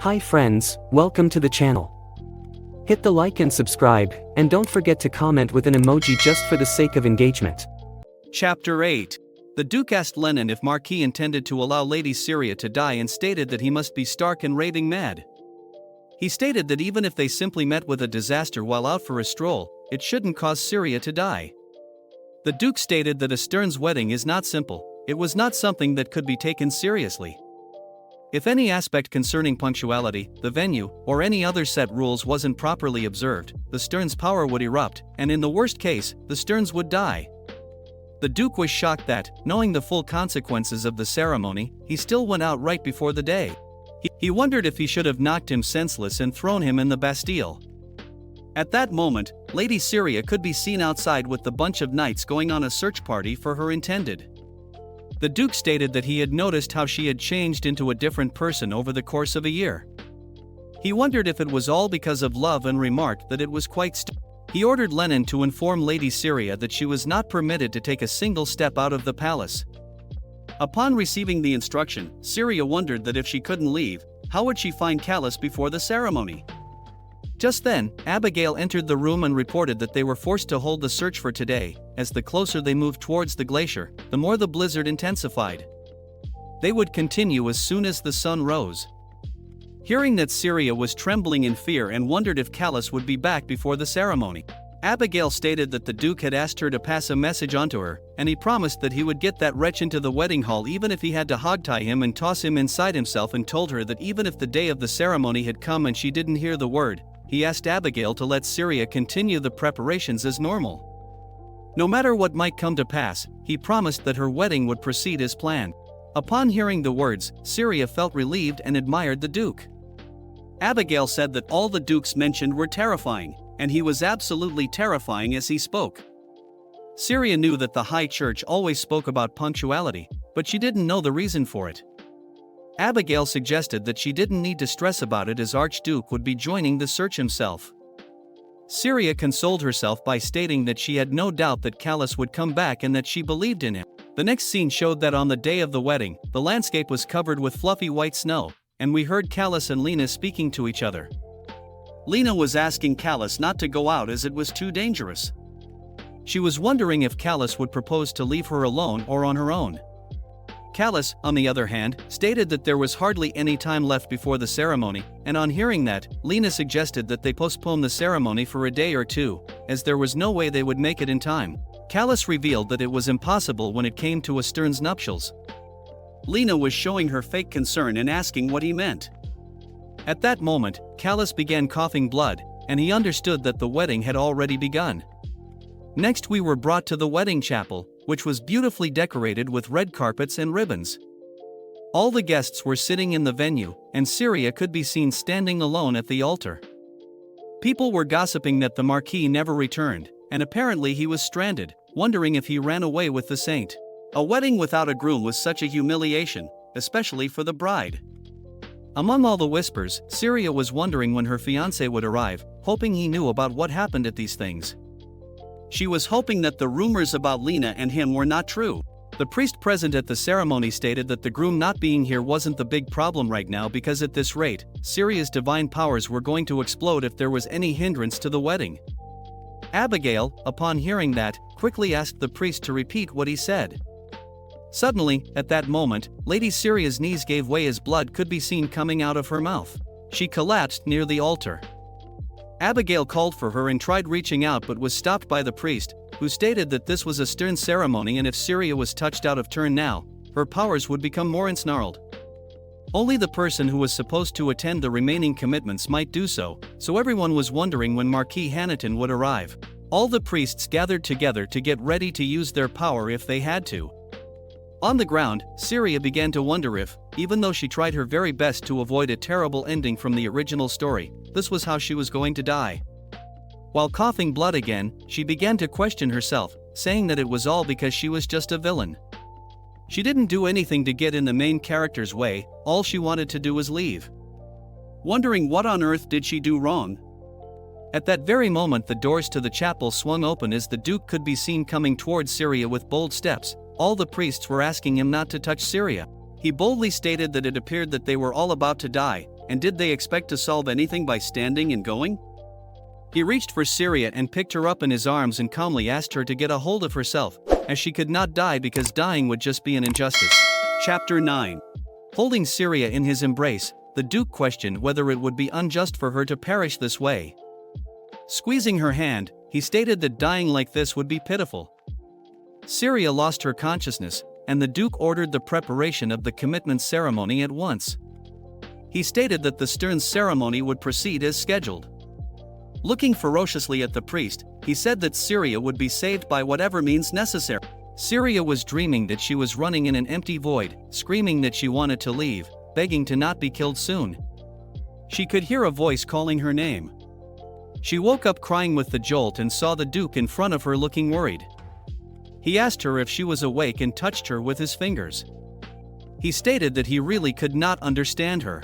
Hi friends, welcome to the channel. Hit the like and subscribe, and don't forget to comment with an emoji just for the sake of engagement. Chapter 8. The Duke asked Lenin if Marquis intended to allow Lady Syria to die and stated that he must be stark and raving mad. He stated that even if they simply met with a disaster while out for a stroll, it shouldn't cause Syria to die. The Duke stated that a Stern's wedding is not simple, it was not something that could be taken seriously. If any aspect concerning punctuality, the venue, or any other set rules wasn't properly observed, the Stern's power would erupt, and in the worst case, the Sterns would die. The Duke was shocked that, knowing the full consequences of the ceremony, he still went out right before the day. He wondered if he should have knocked him senseless and thrown him in the Bastille. At that moment, Lady Syria could be seen outside with the bunch of knights going on a search party for her intended. The Duke stated that he had noticed how she had changed into a different person over the course of a year. He wondered if it was all because of love and remarked that it was quite He ordered Lenin to inform Lady Syria that she was not permitted to take a single step out of the palace. Upon receiving the instruction, Syria wondered that if she couldn't leave, how would she find Callus before the ceremony? Just then, Abigail entered the room and reported that they were forced to hold the search for today, as the closer they moved towards the glacier, the more the blizzard intensified. They would continue as soon as the sun rose. Hearing that Syria was trembling in fear and wondered if Callus would be back before the ceremony, Abigail stated that the Duke had asked her to pass a message on to her, and he promised that he would get that wretch into the wedding hall even if he had to hogtie him and toss him inside himself, and told her that even if the day of the ceremony had come and she didn't hear the word, he asked Abigail to let Syria continue the preparations as normal. No matter what might come to pass, he promised that her wedding would proceed as planned. Upon hearing the words, Syria felt relieved and admired the Duke. Abigail said that all the Dukes mentioned were terrifying, and he was absolutely terrifying as he spoke. Syria knew that the High Church always spoke about punctuality, but she didn't know the reason for it. Abigail suggested that she didn't need to stress about it as Archduke would be joining the search himself. Syria consoled herself by stating that she had no doubt that Callus would come back and that she believed in him. The next scene showed that on the day of the wedding, the landscape was covered with fluffy white snow, and we heard Callus and Lena speaking to each other. Lena was asking Callus not to go out as it was too dangerous. She was wondering if Callus would propose to leave her alone or on her own. Callus, on the other hand, stated that there was hardly any time left before the ceremony, and on hearing that, Lena suggested that they postpone the ceremony for a day or two, as there was no way they would make it in time. Callus revealed that it was impossible when it came to a Stern's nuptials. Lena was showing her fake concern and asking what he meant. At that moment, Callus began coughing blood, and he understood that the wedding had already begun. Next we were brought to the wedding chapel, which was beautifully decorated with red carpets and ribbons. All the guests were sitting in the venue, and Syria could be seen standing alone at the altar. People were gossiping that the Marquis never returned, and apparently he was stranded, wondering if he ran away with the saint. A wedding without a groom was such a humiliation, especially for the bride. Among all the whispers, Syria was wondering when her fiancé would arrive, hoping he knew about what happened at these things. She was hoping that the rumors about Lena and him were not true. The priest present at the ceremony stated that the groom not being here wasn't the big problem right now because at this rate, Syria's divine powers were going to explode if there was any hindrance to the wedding. Abigail, upon hearing that, quickly asked the priest to repeat what he said. Suddenly, at that moment, Lady Syria's knees gave way as blood could be seen coming out of her mouth. She collapsed near the altar. Abigail called for her and tried reaching out but was stopped by the priest, who stated that this was a Stern ceremony and if Syria was touched out of turn now, her powers would become more ensnarled. Only the person who was supposed to attend the remaining commitments might do so, so everyone was wondering when Marquis Hanaton would arrive. All the priests gathered together to get ready to use their power if they had to. On the ground, Syria began to wonder if, even though she tried her very best to avoid a terrible ending from the original story, this was how she was going to die. While coughing blood again, she began to question herself, saying that it was all because she was just a villain. She didn't do anything to get in the main character's way, all she wanted to do was leave. Wondering what on earth did she do wrong? At that very moment the doors to the chapel swung open as the Duke could be seen coming towards Syria with bold steps. All the priests were asking him not to touch Syria. He boldly stated that it appeared that they were all about to die, and did they expect to solve anything by standing and going? He reached for Syria and picked her up in his arms and calmly asked her to get a hold of herself, as she could not die because dying would just be an injustice. Chapter 9. Holding Syria in his embrace, the Duke questioned whether it would be unjust for her to perish this way. Squeezing her hand, he stated that dying like this would be pitiful. Syria lost her consciousness, and the Duke ordered the preparation of the commitment ceremony at once. He stated that the stern ceremony would proceed as scheduled. Looking ferociously at the priest, he said that Syria would be saved by whatever means necessary. Syria was dreaming that she was running in an empty void, screaming that she wanted to leave, begging to not be killed soon. She could hear a voice calling her name. She woke up crying with the jolt and saw the Duke in front of her looking worried. He asked her if she was awake and touched her with his fingers. He stated that he really could not understand her.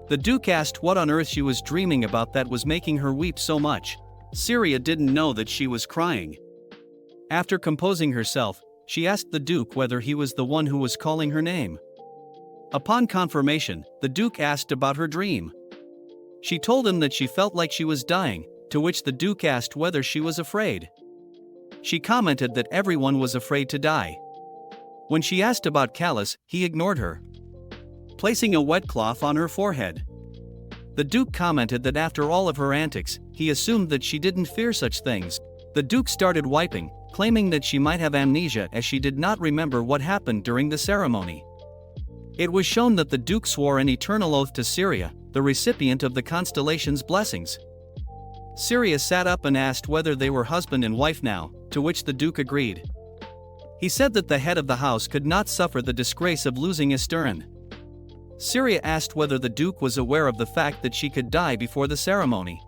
The Duke asked what on earth she was dreaming about that was making her weep so much. Syria didn't know that she was crying. After composing herself, she asked the Duke whether he was the one who was calling her name. Upon confirmation, the Duke asked about her dream. She told him that she felt like she was dying, to which the Duke asked whether she was afraid. She commented that everyone was afraid to die. When she asked about Callus, he ignored her, placing a wet cloth on her forehead. The Duke commented that after all of her antics, he assumed that she didn't fear such things. The Duke started wiping, claiming that she might have amnesia as she did not remember what happened during the ceremony. It was shown that the Duke swore an eternal oath to Syria, the recipient of the constellation's blessings. Syria sat up and asked whether they were husband and wife now, to which the Duke agreed. He said that the head of the house could not suffer the disgrace of losing a stern. Syria asked whether the Duke was aware of the fact that she could die before the ceremony.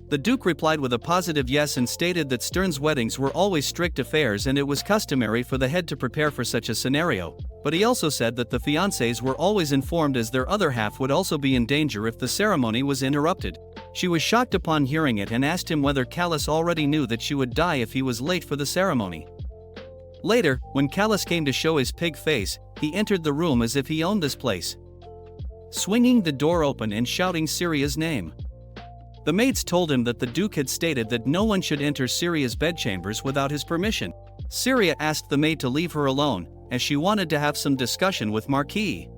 The Duke replied with a positive yes and stated that Stern's weddings were always strict affairs and it was customary for the head to prepare for such a scenario, but he also said that the fiancés were always informed as their other half would also be in danger if the ceremony was interrupted. She was shocked upon hearing it and asked him whether Callus already knew that she would die if he was late for the ceremony. Later, when Callus came to show his pig face, he entered the room as if he owned this place, swinging the door open and shouting Syria's name. The maids told him that the Duke had stated that no one should enter Syria's bedchambers without his permission. Syria asked the maid to leave her alone, as she wanted to have some discussion with Marquis.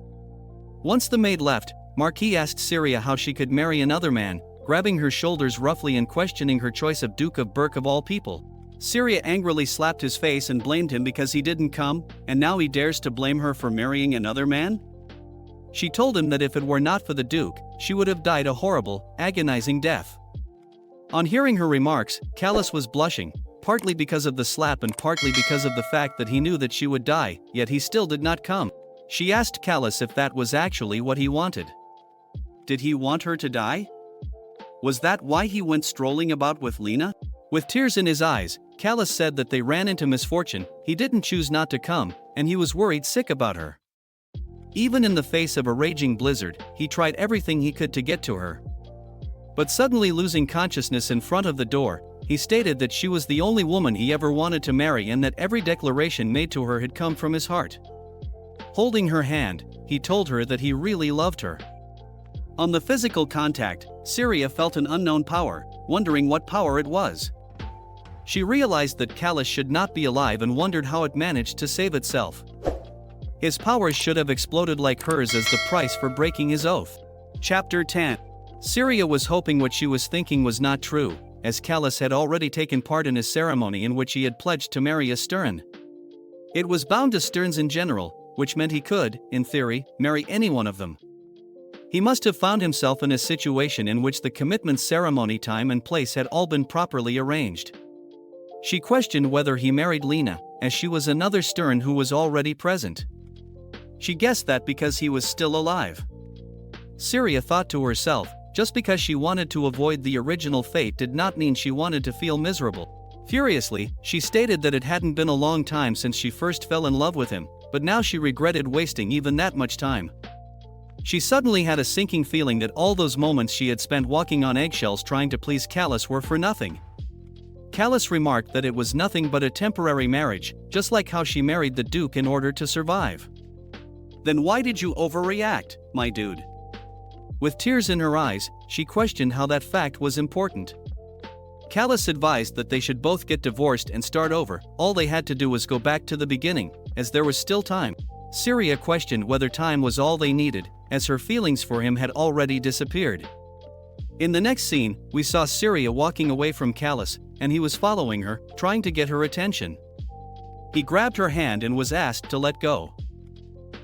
Once the maid left, Marquis asked Syria how she could marry another man, grabbing her shoulders roughly and questioning her choice of Duke of Berk of all people. Syria angrily slapped his face and blamed him because he didn't come, and now he dares to blame her for marrying another man? She told him that if it were not for the Duke, she would have died a horrible, agonizing death. On hearing her remarks, Callus was blushing, partly because of the slap and partly because of the fact that he knew that she would die, yet he still did not come. She asked Callus if that was actually what he wanted. Did he want her to die? Was that why he went strolling about with Lena? With tears in his eyes, Callus said that they ran into misfortune, he didn't choose not to come, and he was worried sick about her. Even in the face of a raging blizzard, he tried everything he could to get to her. But suddenly losing consciousness in front of the door, he stated that she was the only woman he ever wanted to marry and that every declaration made to her had come from his heart. Holding her hand, he told her that he really loved her. On the physical contact, Syria felt an unknown power, wondering what power it was. She realized that Callus should not be alive and wondered how it managed to save itself. His powers should have exploded like hers as the price for breaking his oath. Chapter 10. Syria was hoping what she was thinking was not true, as Callus had already taken part in a ceremony in which he had pledged to marry a Stern. It was bound to Sterns in general, which meant he could, in theory, marry any one of them. He must have found himself in a situation in which the commitment ceremony time and place had all been properly arranged. She questioned whether he married Lena, as she was another Stern who was already present. She guessed that because he was still alive. Syria thought to herself, just because she wanted to avoid the original fate did not mean she wanted to feel miserable. Furiously, she stated that it hadn't been a long time since she first fell in love with him, but now she regretted wasting even that much time. She suddenly had a sinking feeling that all those moments she had spent walking on eggshells trying to please Callus were for nothing. Callus remarked that it was nothing but a temporary marriage, just like how she married the Duke in order to survive. Then why did you overreact, my dude? With tears in her eyes, she questioned how that fact was important. Callus advised that they should both get divorced and start over. All they had to do was go back to the beginning, as there was still time. Syria questioned whether time was all they needed, as her feelings for him had already disappeared. In the next scene, we saw Syria walking away from Callus, and he was following her, trying to get her attention. He grabbed her hand and was asked to let go.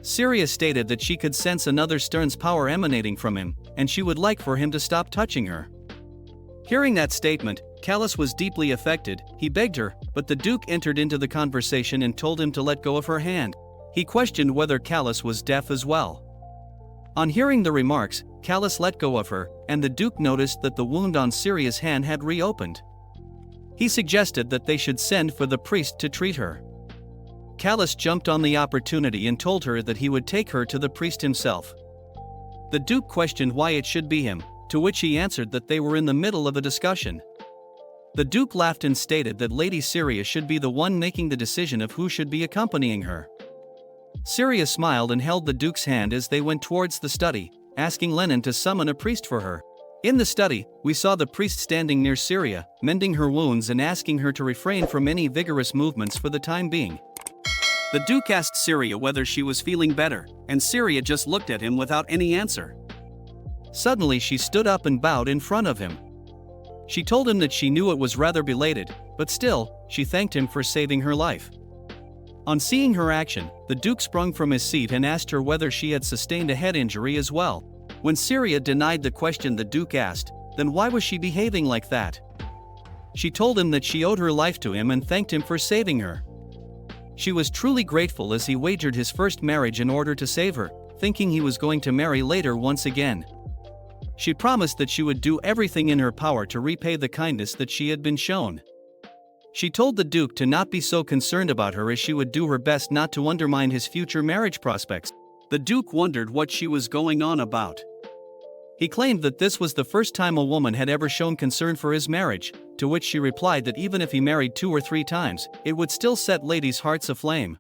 Syria stated that she could sense another Stern's power emanating from him, and she would like for him to stop touching her. Hearing that statement, Callus was deeply affected. He begged her, but the Duke entered into the conversation and told him to let go of her hand. He questioned whether Callus was deaf as well. On hearing the remarks, Callus let go of her, and the Duke noticed that the wound on Syria's hand had reopened. He suggested that they should send for the priest to treat her. Callus jumped on the opportunity and told her that he would take her to the priest himself. The Duke questioned why it should be him, to which he answered that they were in the middle of a discussion. The Duke laughed and stated that Lady Syria should be the one making the decision of who should be accompanying her. Syria smiled and held the Duke's hand as they went towards the study, asking Lenin to summon a priest for her. In the study, we saw the priest standing near Syria, mending her wounds and asking her to refrain from any vigorous movements for the time being. The Duke asked Syria whether she was feeling better, and Syria just looked at him without any answer. Suddenly she stood up and bowed in front of him. She told him that she knew it was rather belated, but still, she thanked him for saving her life. On seeing her action, the Duke sprung from his seat and asked her whether she had sustained a head injury as well. When Syria denied the question the Duke asked, then why was she behaving like that? She told him that she owed her life to him and thanked him for saving her. She was truly grateful as he wagered his first marriage in order to save her, thinking he was going to marry later once again. She promised that she would do everything in her power to repay the kindness that she had been shown. She told the Duke to not be so concerned about her as she would do her best not to undermine his future marriage prospects. The Duke wondered what she was going on about. He claimed that this was the first time a woman had ever shown concern for his marriage, to which she replied that even if he married 2 or 3 times, it would still set ladies' hearts aflame.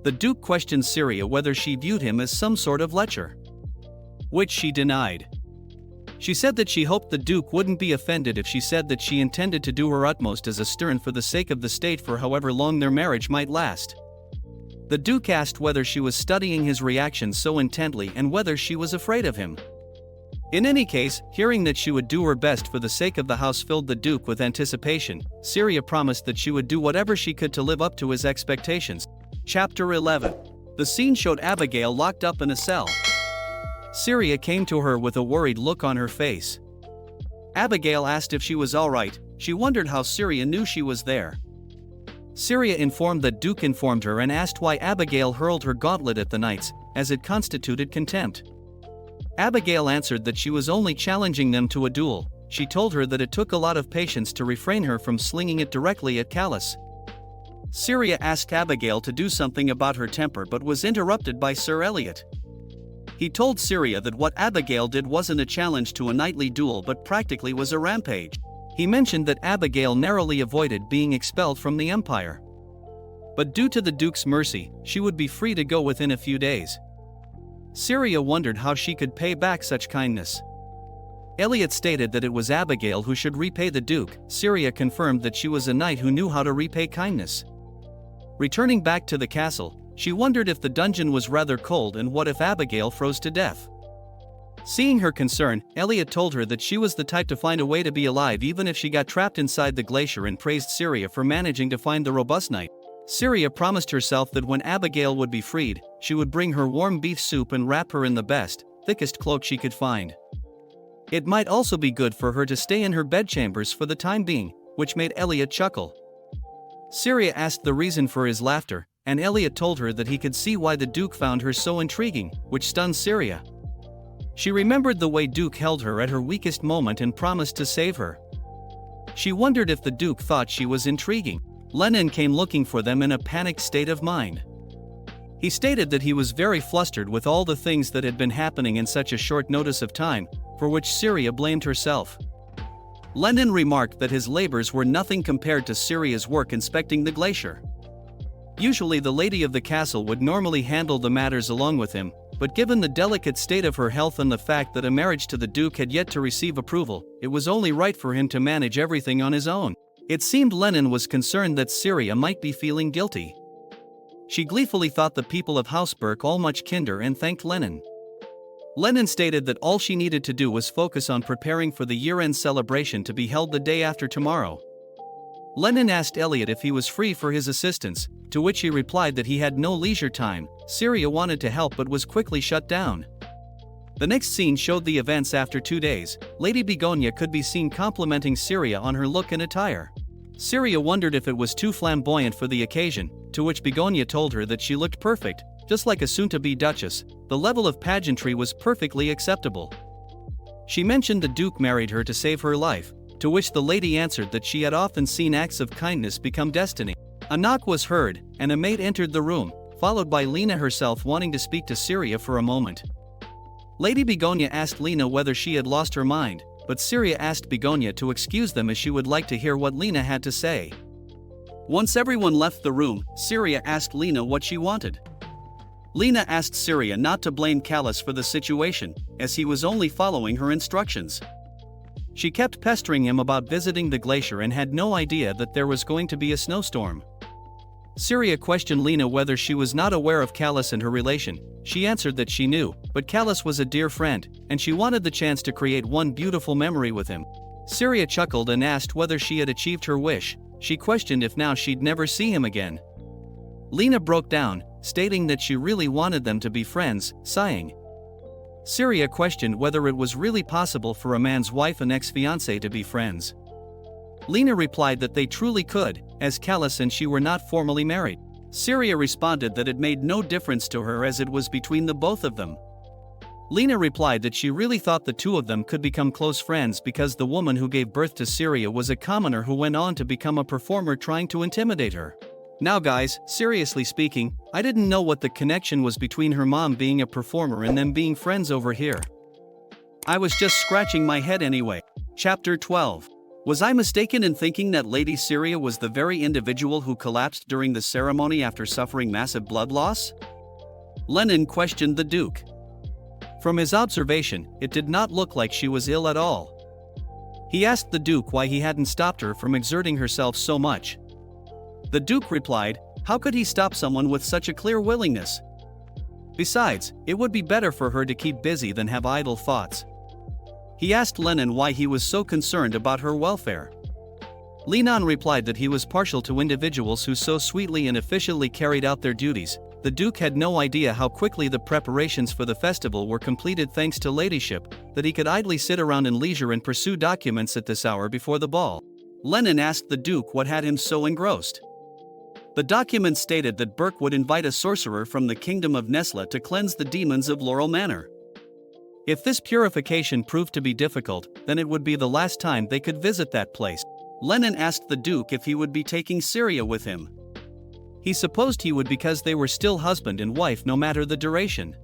The Duke questioned Syria whether she viewed him as some sort of lecher, which she denied. She said that she hoped the Duke wouldn't be offended if she said that she intended to do her utmost as a Stern for the sake of the state for however long their marriage might last. The Duke asked whether she was studying his reactions so intently and whether she was afraid of him. In any case, hearing that she would do her best for the sake of the house filled the Duke with anticipation. Syria promised that she would do whatever she could to live up to his expectations. Chapter 11. The scene showed Abigail locked up in a cell. Syria came to her with a worried look on her face. Abigail asked if she was alright. She wondered how Syria knew she was there. Syria informed that Duke informed her and asked why Abigail hurled her gauntlet at the knights, as it constituted contempt. Abigail answered that she was only challenging them to a duel. She told her that it took a lot of patience to refrain her from slinging it directly at Callus. Syria asked Abigail to do something about her temper but was interrupted by Sir Eliot. He told Syria that what Abigail did wasn't a challenge to a knightly duel but practically was a rampage. He mentioned that Abigail narrowly avoided being expelled from the Empire. But due to the Duke's mercy, she would be free to go within a few days. Syria wondered how she could pay back such kindness. Eliot stated that it was Abigail who should repay the Duke. Syria confirmed that she was a knight who knew how to repay kindness. Returning back to the castle, she wondered if the dungeon was rather cold and what if Abigail froze to death. Seeing her concern, Eliot told her that she was the type to find a way to be alive even if she got trapped inside the glacier and praised Syria for managing to find the robust knight. Syria promised herself that when Abigail would be freed, she would bring her warm beef soup and wrap her in the best, thickest cloak she could find. It might also be good for her to stay in her bedchambers for the time being, which made Eliot chuckle. Syria asked the reason for his laughter, and Eliot told her that he could see why the Duke found her so intriguing, which stunned Syria. She remembered the way Duke held her at her weakest moment and promised to save her. She wondered if the Duke thought she was intriguing. Lenin came looking for them in a panicked state of mind. He stated that he was very flustered with all the things that had been happening in such a short notice of time, for which Syria blamed herself. Lenin remarked that his labors were nothing compared to Syria's work inspecting the glacier. Usually the lady of the castle would normally handle the matters along with him, but given the delicate state of her health and the fact that a marriage to the Duke had yet to receive approval, it was only right for him to manage everything on his own. It seemed Lenin was concerned that Syria might be feeling guilty. She gleefully thought the people of Hausberg all much kinder and thanked Lenin. Lenin stated that all she needed to do was focus on preparing for the year-end celebration to be held the day after tomorrow. Lenin asked Elliot if he was free for his assistance, to which he replied that he had no leisure time. Syria wanted to help but was quickly shut down. The next scene showed the events after 2 days. Lady Begonia could be seen complimenting Syria on her look and attire. Syria wondered if it was too flamboyant for the occasion, to which Begonia told her that she looked perfect, just like a soon-to-be duchess. The level of pageantry was perfectly acceptable. She mentioned the Duke married her to save her life, to which the lady answered that she had often seen acts of kindness become destiny. A knock was heard, and a maid entered the room, followed by Lena herself wanting to speak to Syria for a moment. Lady Begonia asked Lena whether she had lost her mind, but Syria asked Begonia to excuse them as she would like to hear what Lena had to say. Once everyone left the room, Syria asked Lena what she wanted. Lena asked Syria not to blame Callus for the situation, as he was only following her instructions. She kept pestering him about visiting the glacier and had no idea that there was going to be a snowstorm. Syria questioned Lena whether she was not aware of Callus and her relation. She answered that she knew, but Callus was a dear friend, and she wanted the chance to create one beautiful memory with him. Syria chuckled and asked whether she had achieved her wish. She questioned if now she'd never see him again. Lena broke down, stating that she really wanted them to be friends, sighing. Syria questioned whether it was really possible for a man's wife and ex-fiancé to be friends. Lena replied that they truly could, as Callus and she were not formally married. Syria responded that it made no difference to her as it was between the both of them. Lena replied that she really thought the two of them could become close friends because the woman who gave birth to Syria was a commoner who went on to become a performer trying to intimidate her. Now guys, seriously speaking, I didn't know what the connection was between her mom being a performer and them being friends over here. I was just scratching my head anyway. Chapter 12. Was I mistaken in thinking that Lady Syria was the very individual who collapsed during the ceremony after suffering massive blood loss? Lenin questioned the Duke. From his observation, it did not look like she was ill at all. He asked the Duke why he hadn't stopped her from exerting herself so much. The Duke replied, how could he stop someone with such a clear willingness? Besides, it would be better for her to keep busy than have idle thoughts. He asked Lenin why he was so concerned about her welfare. Lenin replied that he was partial to individuals who so sweetly and efficiently carried out their duties. The Duke had no idea how quickly the preparations for the festival were completed thanks to ladyship, that he could idly sit around in leisure and pursue documents at this hour before the ball. Lenin asked the Duke what had him so engrossed. The document stated that Burke would invite a sorcerer from the kingdom of Nesla to cleanse the demons of Laurel Manor. If this purification proved to be difficult, then it would be the last time they could visit that place. Lenin asked the Duke if he would be taking Syria with him. He supposed he would because they were still husband and wife no matter the duration.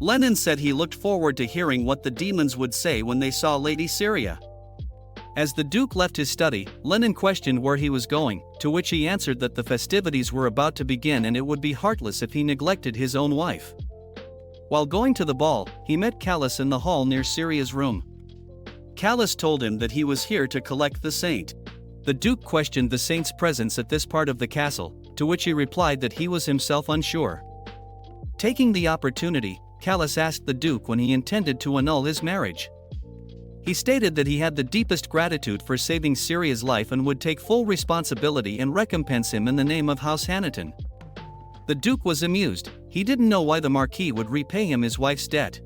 Lenin said he looked forward to hearing what the demons would say when they saw Lady Syria. As the Duke left his study, Lenin questioned where he was going, to which he answered that the festivities were about to begin and it would be heartless if he neglected his own wife. While going to the ball, he met Callus in the hall near Syria's room. Callus told him that he was here to collect the saint. The Duke questioned the saint's presence at this part of the castle, to which he replied that he was himself unsure. Taking the opportunity, Callus asked the Duke when he intended to annul his marriage. He stated that he had the deepest gratitude for saving Syria's life and would take full responsibility and recompense him in the name of House Hanaton. The Duke was amused. He didn't know why the Marquis would repay him his wife's debt.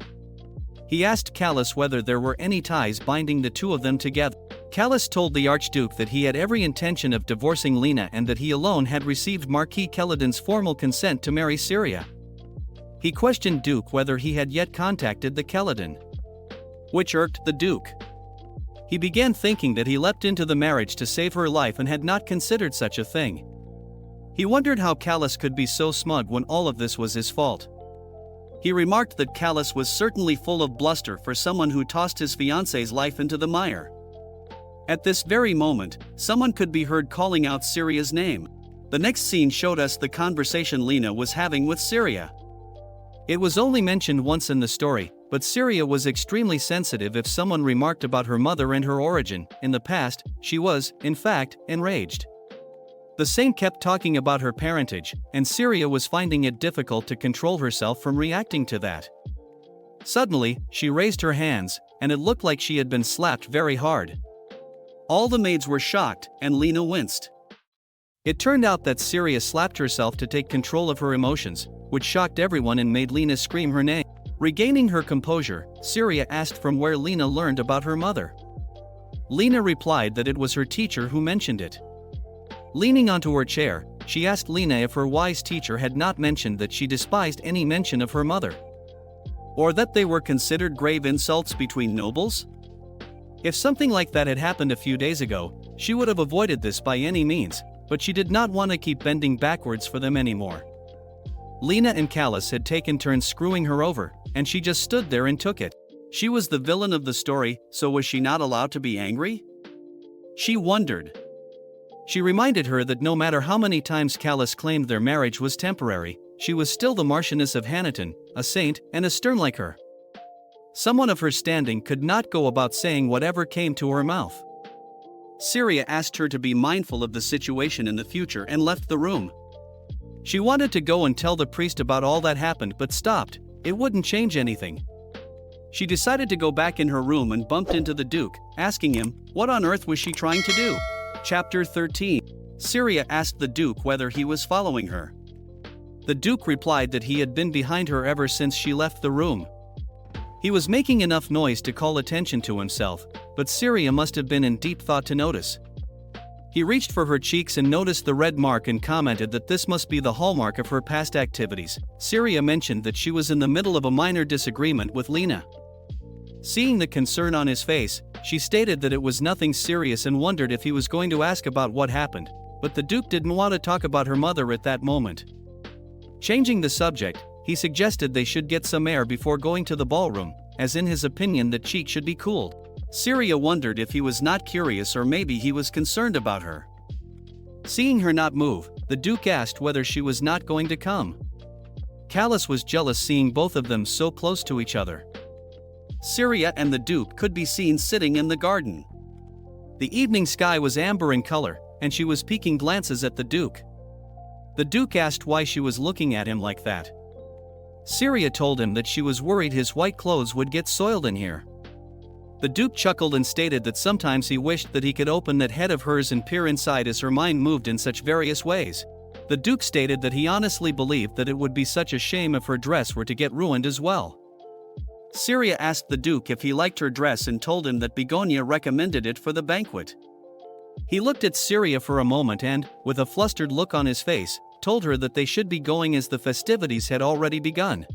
He asked Callus whether there were any ties binding the two of them together. Callus told the Archduke that he had every intention of divorcing Lena and that he alone had received Marquis Keladin's formal consent to marry Syria. He questioned Duke whether he had yet contacted the Keladin, which irked the Duke. He began thinking that he leapt into the marriage to save her life and had not considered such a thing. He wondered how Callus could be so smug when all of this was his fault. He remarked that Callus was certainly full of bluster for someone who tossed his fiancée's life into the mire. At this very moment, someone could be heard calling out Syria's name. The next scene showed us the conversation Lena was having with Syria. It was only mentioned once in the story, but Syria was extremely sensitive if someone remarked about her mother and her origin. In the past, she was, in fact, enraged. The saint kept talking about her parentage, and Syria was finding it difficult to control herself from reacting to that. Suddenly, she raised her hands, and it looked like she had been slapped very hard. All the maids were shocked, and Lena winced. It turned out that Syria slapped herself to take control of her emotions, which shocked everyone and made Lena scream her name. Regaining her composure, Syria asked from where Lena learned about her mother. Lena replied that it was her teacher who mentioned it. Leaning onto her chair, she asked Lena if her wise teacher had not mentioned that she despised any mention of her mother, or that they were considered grave insults between nobles. If something like that had happened a few days ago, she would have avoided this by any means, but she did not want to keep bending backwards for them anymore. Lena and Callus had taken turns screwing her over, and she just stood there and took it. She was the villain of the story, so was she not allowed to be angry? She wondered. She reminded her that no matter how many times Callus claimed their marriage was temporary, she was still the Marchioness of Honiton, a saint, and a stern like her. Someone of her standing could not go about saying whatever came to her mouth. Syria asked her to be mindful of the situation in the future and left the room. She wanted to go and tell the priest about all that happened but stopped. It wouldn't change anything. She decided to go back in her room and bumped into the Duke, asking him, what on earth was she trying to do? Chapter 13. Syria asked the Duke whether he was following her. The Duke replied that he had been behind her ever since she left the room. He was making enough noise to call attention to himself, but Syria must have been in deep thought to notice. He reached for her cheeks and noticed the red mark and commented that this must be the hallmark of her past activities. Syria mentioned that she was in the middle of a minor disagreement with Lena. Seeing the concern on his face, she stated that it was nothing serious and wondered if he was going to ask about what happened, but the Duke didn't want to talk about her mother at that moment. Changing the subject, he suggested they should get some air before going to the ballroom, as in his opinion the cheek should be cooled. Syria wondered if he was not curious or maybe he was concerned about her. Seeing her not move, the Duke asked whether she was not going to come. Callus was jealous seeing both of them so close to each other. Syria and the Duke could be seen sitting in the garden. The evening sky was amber in color, and she was peeking glances at the Duke. The Duke asked why she was looking at him like that. Syria told him that she was worried his white clothes would get soiled in here. The Duke chuckled and stated that sometimes he wished that he could open that head of hers and peer inside as her mind moved in such various ways. The Duke stated that he honestly believed that it would be such a shame if her dress were to get ruined as well. Syria asked the Duke if he liked her dress and told him that Begonia recommended it for the banquet. He looked at Syria for a moment and, with a flustered look on his face, told her that they should be going as the festivities had already begun.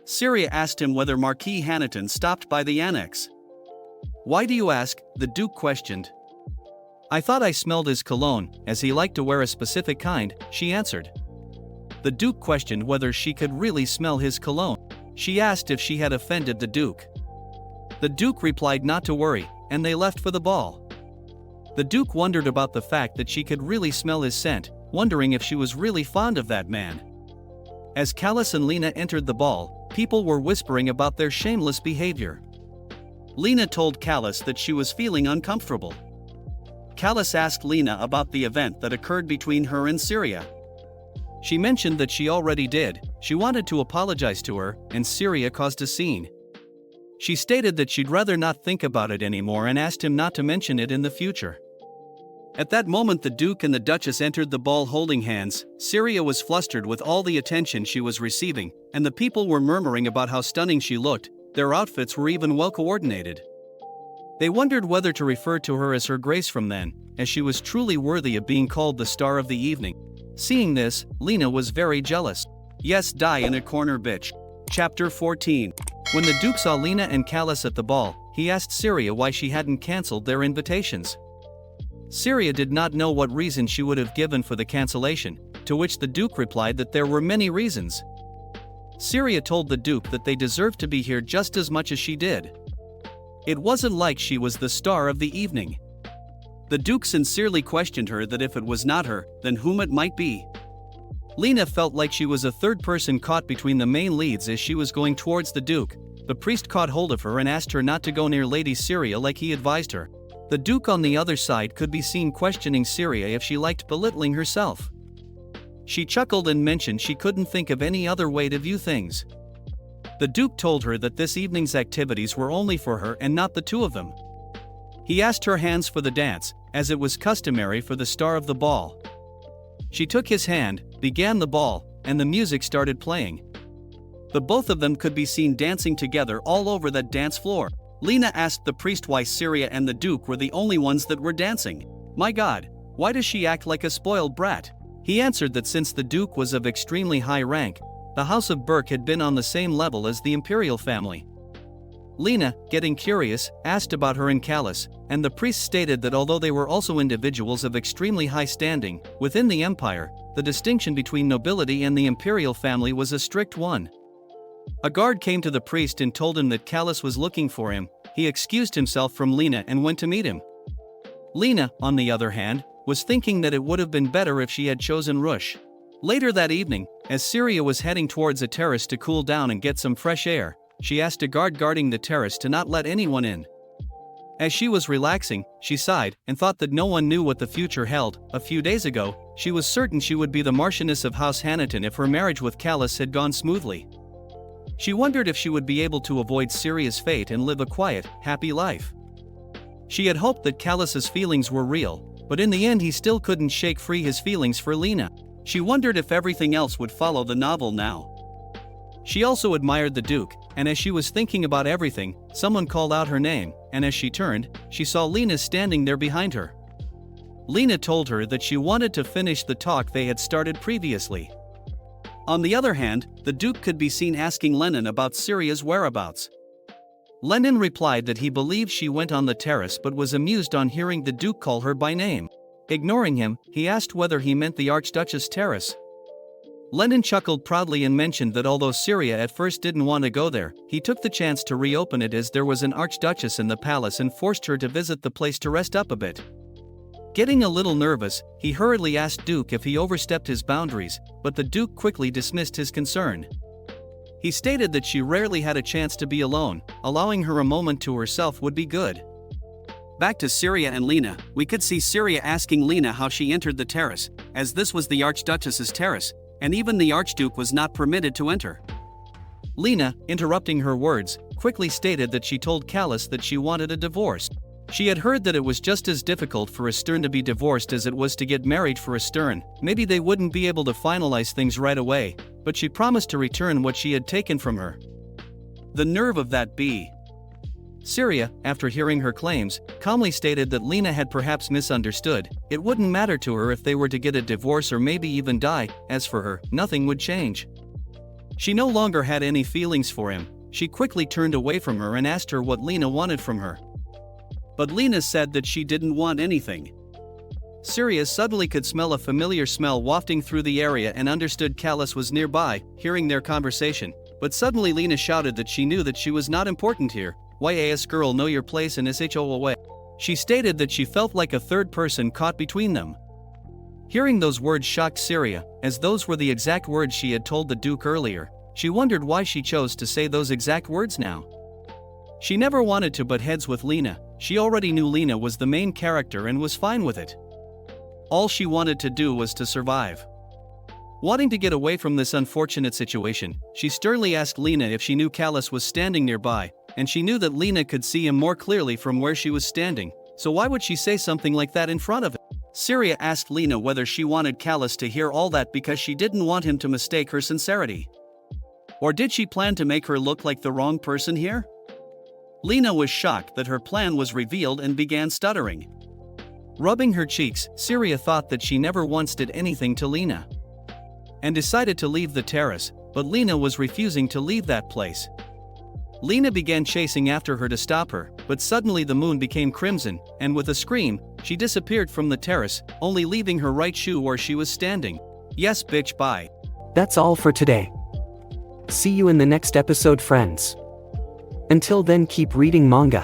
Syria asked him whether Marquis Honiton stopped by the annex. "Why do you ask?" the Duke questioned. "I thought I smelled his cologne, as he liked to wear a specific kind," she answered. The Duke questioned whether she could really smell his cologne. She asked if she had offended the Duke. The Duke replied not to worry, and they left for the ball. The Duke wondered about the fact that she could really smell his scent, wondering if she was really fond of that man. As Callus and Lena entered the ball, people were whispering about their shameless behavior. Lena told Callus that she was feeling uncomfortable. Callus asked Lena about the event that occurred between her and Syria. She mentioned that she already did. She wanted to apologize to her, and Syria caused a scene. She stated that she'd rather not think about it anymore and asked him not to mention it in the future. At that moment the Duke and the Duchess entered the ball holding hands. Syria was flustered with all the attention she was receiving, and the people were murmuring about how stunning she looked. Their outfits were even well coordinated. They wondered whether to refer to her as Her Grace from then, as she was truly worthy of being called the star of the evening. Seeing this, Lena was very jealous. Yes, die in a corner, bitch. Chapter 14. When the Duke saw Lena and Callus at the ball, he asked Syria why she hadn't cancelled their invitations. Syria did not know what reason she would have given for the cancellation, to which the Duke replied that there were many reasons. Syria told the Duke that they deserved to be here just as much as she did. It wasn't like she was the star of the evening. The Duke sincerely questioned her that if it was not her, then whom it might be. Lena felt like she was a third person caught between the main leads as she was going towards the Duke. The priest caught hold of her and asked her not to go near Lady Syria like he advised her. The Duke on the other side could be seen questioning Syria if she liked belittling herself. She chuckled and mentioned she couldn't think of any other way to view things. The Duke told her that this evening's activities were only for her and not the two of them. He asked her hands for the dance, as it was customary for the star of the ball. She took his hand, began the ball, and the music started playing. The both of them could be seen dancing together all over that dance floor. Lena asked the priest why Syria and the Duke were the only ones that were dancing. My God, why does she act like a spoiled brat? He answered that since the Duke was of extremely high rank, the House of Burke had been on the same level as the imperial family. Lena, getting curious, asked about her and Callus, and the priest stated that although they were also individuals of extremely high standing within the empire, the distinction between nobility and the imperial family was a strict one. A guard came to the priest and told him that Callus was looking for him. He excused himself from Lena and went to meet him. Lena, on the other hand, was thinking that it would have been better if she had chosen Rush. Later that evening, as Syria was heading towards a terrace to cool down and get some fresh air, she asked a guard guarding the terrace to not let anyone in. As she was relaxing, she sighed and thought that no one knew what the future held. A few days ago, she was certain she would be the Marchioness of House Hanaton if her marriage with Callus had gone smoothly. She wondered if she would be able to avoid Syria's fate and live a quiet, happy life. She had hoped that Callus's feelings were real, but in the end he still couldn't shake free his feelings for Lena. She wondered if everything else would follow the novel now. She also admired the Duke, and as she was thinking about everything, someone called out her name, and as she turned, she saw Lena standing there behind her. Lena told her that she wanted to finish the talk they had started previously. On the other hand, the Duke could be seen asking Lenin about Syria's whereabouts. Lenin replied that he believed she went on the terrace but was amused on hearing the Duke call her by name. Ignoring him, he asked whether he meant the Archduchess terrace. Lenin chuckled proudly and mentioned that although Syria at first didn't want to go there, he took the chance to reopen it as there was an Archduchess in the palace and forced her to visit the place to rest up a bit. Getting a little nervous, he hurriedly asked Duke if he overstepped his boundaries, but the Duke quickly dismissed his concern. He stated that she rarely had a chance to be alone, allowing her a moment to herself would be good. Back to Syria and Lena, we could see Syria asking Lena how she entered the terrace, as this was the Archduchess's terrace, and even the Archduke was not permitted to enter. Lena, interrupting her words, quickly stated that she told Callus that she wanted a divorce. She had heard that it was just as difficult for a Stern to be divorced as it was to get married for a Stern. Maybe they wouldn't be able to finalize things right away, but she promised to return what she had taken from her. The nerve of that bee. Syria, after hearing her claims, calmly stated that Lena had perhaps misunderstood. It wouldn't matter to her if they were to get a divorce or maybe even die. As for her, nothing would change. She no longer had any feelings for him. She quickly turned away from her and asked her what Lena wanted from her. But Lena said that she didn't want anything. Syria suddenly could smell a familiar smell wafting through the area and understood Callus was nearby, hearing their conversation. But suddenly Lena shouted that she knew that she was not important here. "Yas girl, know your place in SHOA." She stated that she felt like a third person caught between them. Hearing those words shocked Syria, as those were the exact words she had told the Duke earlier. She wondered why she chose to say those exact words now. She never wanted to butt heads with Lena. She already knew Lena was the main character and was fine with it. All she wanted to do was to survive. Wanting to get away from this unfortunate situation, she sternly asked Lena if she knew Callus was standing nearby, and she knew that Lena could see him more clearly from where she was standing, so why would she say something like that in front of him? Syria asked Lena whether she wanted Callus to hear all that because she didn't want him to mistake her sincerity. Or did she plan to make her look like the wrong person here? Lena was shocked that her plan was revealed and began stuttering. Rubbing her cheeks, Syria thought that she never once did anything to Lena, and decided to leave the terrace, but Lena was refusing to leave that place. Lena began chasing after her to stop her, but suddenly the moon became crimson, and with a scream, she disappeared from the terrace, only leaving her right shoe where she was standing. Yes bitch, bye. That's all for today. See you in the next episode, friends. Until then, keep reading manga.